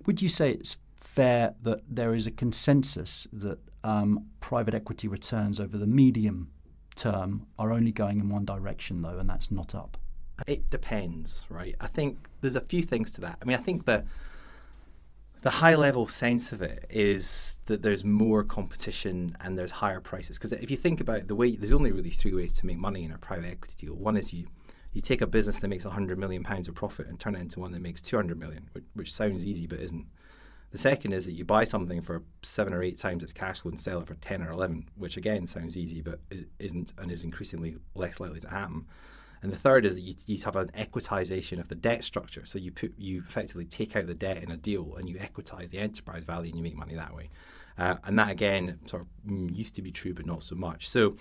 Would you say it's fair that there is a consensus that private equity returns over the medium term are only going in one direction, though, and that's not up? It depends, right? I think there's a few things to that. I mean, I think that the high-level sense of it is that there's more competition and there's higher prices. Because if you think about the way, there's only really three ways to make money in a private equity deal. One is you take a business that makes £100 million of profit and turn it into one that makes 200 million, which sounds easy but isn't. The second is that you buy something for 7 or 8 times its cash flow and sell it for 10 or 11, which again sounds easy but isn't, and is increasingly less likely to happen. And the third is that you have an equitization of the debt structure. So you effectively take out the debt in a deal and you equitize the enterprise value and you make money that way. And that again sort of used to be true but not so much. So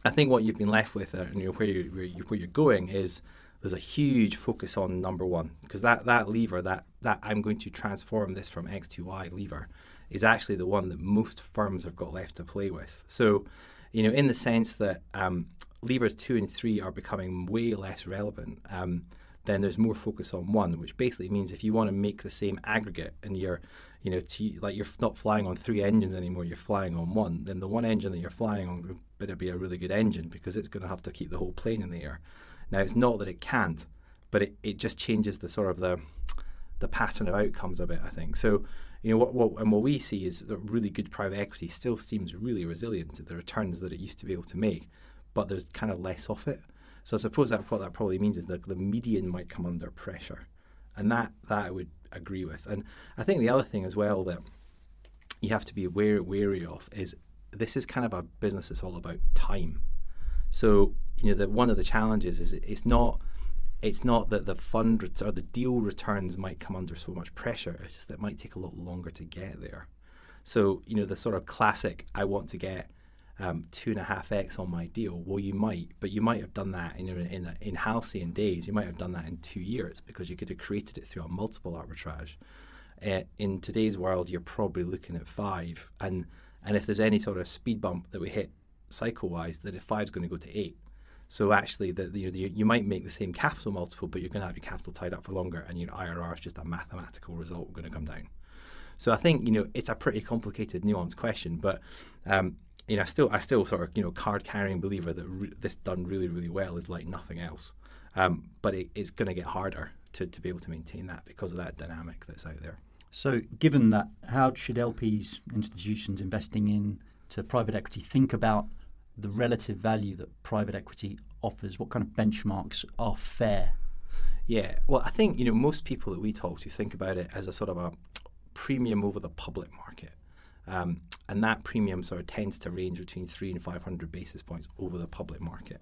I think what you've been left with, and where you're going, is there's a huge focus on number one, because that lever, that I'm going to transform this from X to Y lever, is actually the one that most firms have got left to play with. So, in the sense that levers 2 and 3 are becoming way less relevant, then there's more focus on one, which basically means if you want to make the same aggregate and you're not flying on 3 engines anymore, you're flying on one, then the one engine that you're flying on better be a really good engine, because it's going to have to keep the whole plane in the air. Now, it's not that it can't, but it just changes the sort of the pattern of outcomes a bit, I think. So, what we see is that really good private equity still seems really resilient to the returns that it used to be able to make, but there's kind of less of it. So I suppose that what that probably means is that the median might come under pressure, and that I would agree with. And I think the other thing as well that you have to be wary of is this is kind of a business that's all about time. So that one of the challenges is it's not that the fund or the deal returns might come under so much pressure. It's just that it might take a lot longer to get there. So the sort of classic, I want to get 2.5x on my deal. Well, you might, but you might have done that in halcyon days. You might have done that in 2 years because you could have created it through a multiple arbitrage. In today's world, you're probably looking at 5, and if there's any sort of speed bump that we hit cycle-wise, then 5 is going to go to 8. So actually, you might make the same capital multiple, but you're going to have your capital tied up for longer, and your IRR is just a mathematical result going to come down. So I think it's a pretty complicated, nuanced question, but I still sort of card-carrying believer that this done really, really well is like nothing else. But it's going to get harder to be able to maintain that because of that dynamic that's out there. So given that, how should LPs, institutions investing into private equity, think about the relative value that private equity offers? What kind of benchmarks are fair? Yeah, well, I think most people that we talk to think about it as a sort of a premium over the public market. And that premium sort of tends to range between 300 and 500 basis points over the public market.